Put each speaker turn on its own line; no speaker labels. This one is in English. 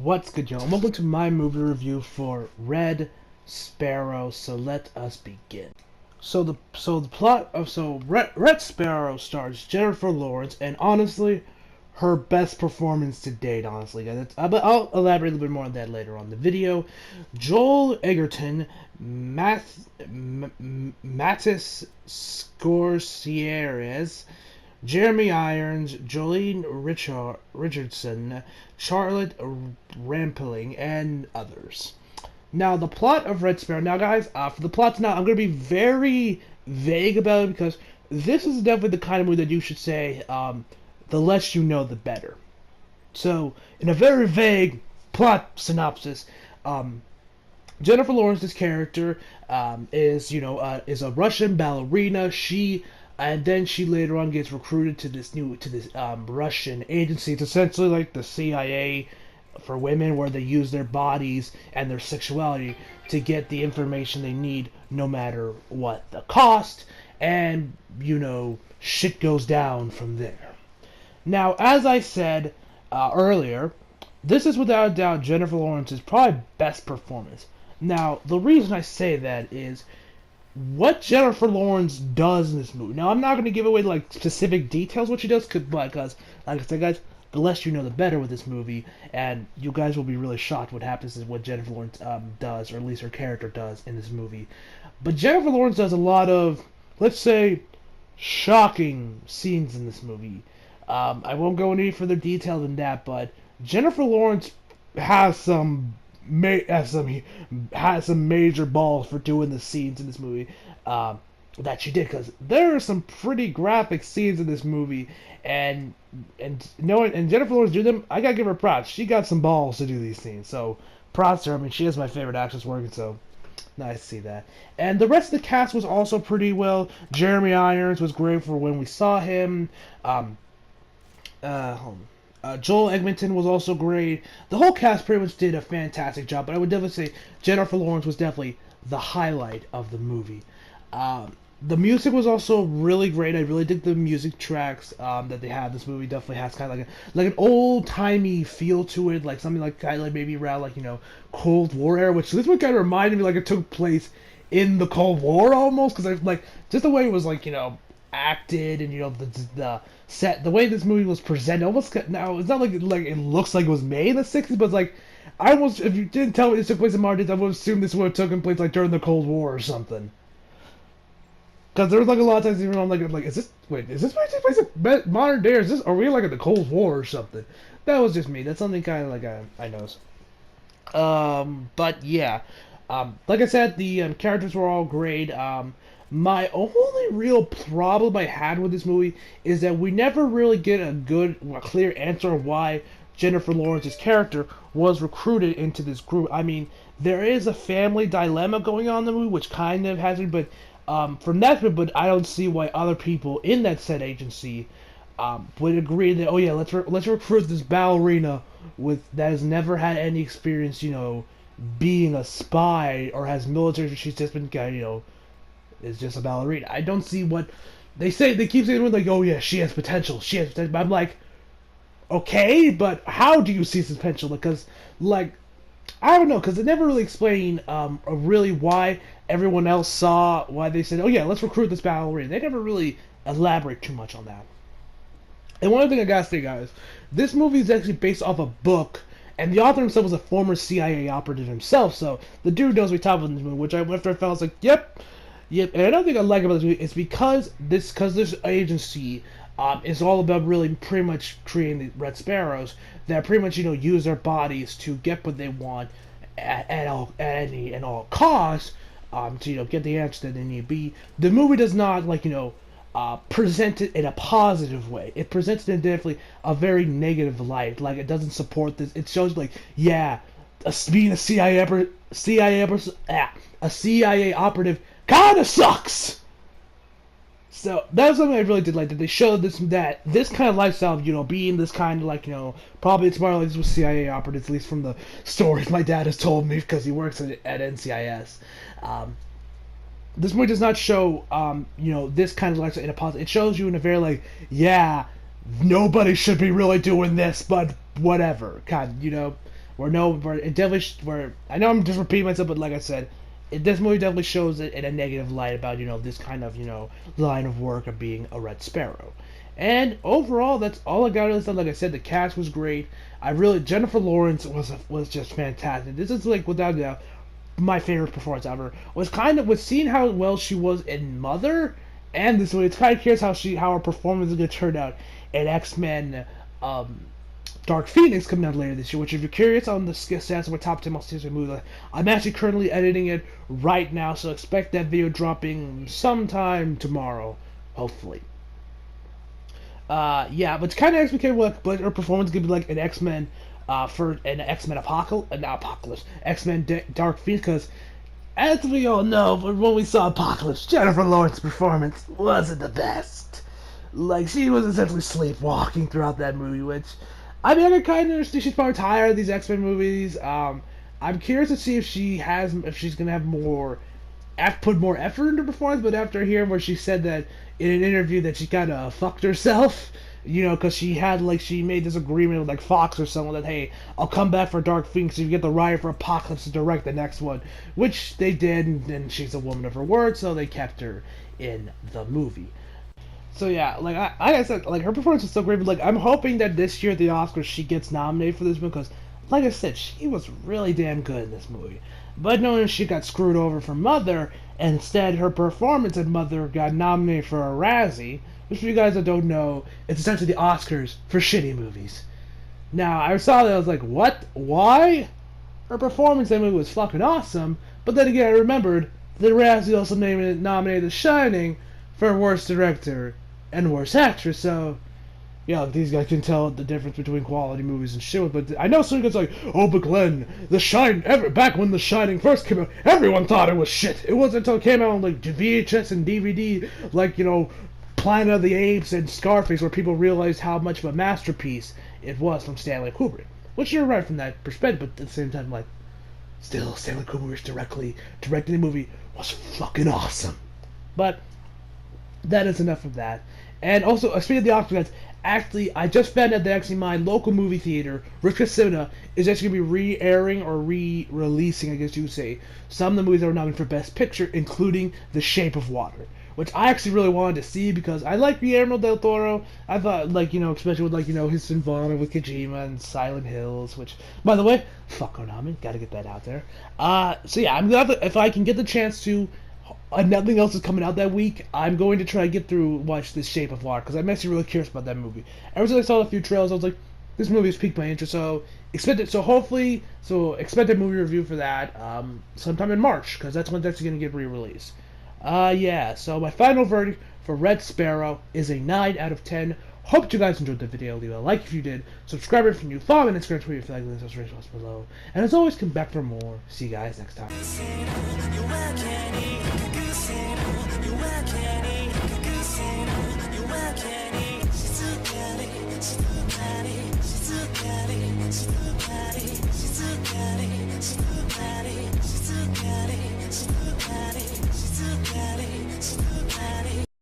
What's good, y'all? Welcome to my movie review for Red Sparrow. So let us begin. So the plot of Red Sparrow stars Jennifer Lawrence, and honestly, her best performance to date. Honestly, but I'll elaborate a little bit more on that later on in the video. Joel Egerton, Mattis Scorsese, Jeremy Irons, Jolene Richardson, Charlotte Rampling, and others. Now, the plot of Red Sparrow. Now, guys, for the plot tonight, I'm going to be very vague about it because this is definitely the kind of movie that you should say, the less you know, the better. So, in a very vague plot synopsis, Jennifer Lawrence's character is a Russian ballerina. And then she later on gets recruited to this Russian agency. It's essentially like the CIA for women, where they use their bodies and their sexuality to get the information they need, no matter what the cost. And shit goes down from there. Now, as I said earlier, this is without a doubt Jennifer Lawrence's probably best performance. Now, the reason I say that is what Jennifer Lawrence does in this movie. Now, I'm not going to give away like specific details what she does, because, like I said, guys, the less you know, the better with this movie, and you guys will be really shocked what happens is what Jennifer Lawrence does, or at least her character does in this movie. But Jennifer Lawrence does a lot of, let's say, shocking scenes in this movie. I won't go any further detail than that, but Jennifer Lawrence has some major balls for doing the scenes in this movie that she did, because there are some pretty graphic scenes in this movie, and Jennifer Lawrence do them. I gotta give her props. She got some balls to do these scenes, so props to her. I mean, she is my favorite actress working, so nice to see that. And the rest of the cast was also pretty well. Jeremy Irons was great for when we saw him. Joel Edgerton was also great. The whole cast pretty much did a fantastic job, but I would definitely say Jennifer Lawrence was definitely the highlight of the movie. The music was also really great. I really dig the music tracks that they have. This movie definitely has kind of like an old-timey feel to it, like something like kind of maybe around Cold War era, which this one kind of reminded me like it took place in the Cold War almost, because just the way it was acted, and the set, the way this movie was presented, almost. Now it's not like it looks like it was made in the 60s, but I almost, if you didn't tell me this took place in modern days, I would assume this would have taken place during the Cold War or something. Because there was a lot of times even I'm is this take place in modern day, or are we in the Cold War or something? That was just me. That's something kind of I noticed. But yeah, like I said, the characters were all great. My only real problem I had with this movie is that we never really get a clear answer on why Jennifer Lawrence's character was recruited into this group. I mean, there is a family dilemma going on in the movie, which kind of has it, but from that, but I don't see why other people in that said agency would agree that, oh yeah, let's recruit this ballerina that has never had any experience, being a spy or has military. She's just been is just a ballerina. I don't see what they say. They keep saying oh yeah, she has potential. She has potential. But I'm like, okay, but how do you see this potential? Because I don't know, because they never really explain really why everyone else saw why they said, oh yeah, let's recruit this ballerina. They never really elaborate too much on that. And one other thing I gotta say, guys, this movie is actually based off a book, and the author himself was a former CIA operative himself, so the dude knows what he's talking about in this movie, which after I felt, I was like, yep. And another thing I like about this movie is because this agency is all about really pretty much creating the Red Sparrows that pretty much use their bodies to get what they want at all costs, to get the answer that they need. The movie does not present it in a positive way. It presents it in definitely a very negative light. It doesn't support this. It shows being a CIA operative kind of sucks. So that's something I really did like, that they showed this kind of lifestyle of being this kind of probably it's more like this with CIA operatives, at least from the stories my dad has told me, because he works at NCIS. This movie does not show this kind of lifestyle in a positive. It shows you in a very nobody should be really doing this, but whatever kind where it definitely where I know I'm just repeating myself, but like I said, this movie definitely shows it in a negative light about this kind of line of work of being a Red Sparrow. And overall, that's all I got to say. Like I said, the cast was great. I really Jennifer Lawrence was just fantastic. This is like without a doubt my favorite performance ever. Was kind of with seeing how well she was in Mother, and this movie. It's kind of curious how her performance is gonna turn out in X-Men. Dark Phoenix coming out later this year. Which, if you're curious on the stats of my top 10 most anticipated movies, I'm actually currently editing it right now, so expect that video dropping sometime tomorrow, hopefully. Yeah, but it's kind of explicated what her performance could be like in X-Men, for an X-Men Apocalypse, not Apocalypse, X-Men Dark Phoenix, because as we all know, when we saw Apocalypse, Jennifer Lawrence's performance wasn't the best. Like, she was essentially sleepwalking throughout that movie, which, I mean, I can kind of understand she's probably tired of these X-Men movies. I'm curious to see if she's gonna have put more effort into performance, but after hearing where she said that in an interview that she kind of fucked herself, because she made this agreement with like Fox or someone that, hey, I'll come back for Dark Phoenix if you get the right for Apocalypse to direct the next one, which they did, and she's a woman of her word, so they kept her in the movie. So yeah, like I said, like her performance was so great. But like I'm hoping that this year at the Oscars she gets nominated for this one because, like I said, she was really damn good in this movie. But knowing she got screwed over for Mother, and instead her performance in Mother got nominated for a Razzie, which for you guys that don't know, it's essentially the Oscars for shitty movies. Now I saw that I was like, what? Why? Her performance in the movie was fucking awesome. But then again, I remembered that Razzie also nominated The Shining for Worst Director and Worst Actress, so these guys can tell the difference between quality movies and shit. But I know some guys like, oh, but Glenn, back when The Shining first came out, everyone thought it was shit. It wasn't until it came out on like VHS and DVD, like Planet of the Apes and Scarface, where people realized how much of a masterpiece it was from Stanley Kubrick. Which you're right from that perspective, but at the same time, like, still Stanley Kubrick directing the movie was fucking awesome. But that is enough of that. And also, speaking of the Oscars, actually, I just found out that actually my local movie theater, Rich Cinema, is actually going to be re-airing or re-releasing, I guess you would say, some of the movies that were nominated for Best Picture, including The Shape of Water, which I actually really wanted to see because I like Guillermo del Toro. I thought, especially with, his involvement with Kojima and Silent Hills, which, by the way, fuck Konami, gotta get that out there. So yeah, I'm glad that if I can get the chance to, nothing else is coming out that week, I'm going to try to watch this Shape of Water, because I'm actually really curious about that movie. Ever since I saw a few trailers, I was like, this movie has piqued my interest, so expect a movie review for that, sometime in March, because that's when it's actually going to get re-released. Yeah, so my final verdict for Red Sparrow is a 9 out of 10. Hope you guys enjoyed the video. Leave a like if you did. Subscribe if you're new. Follow me on Instagram, Twitter if you like. Links are below. And as always, come back for more. See you guys next time.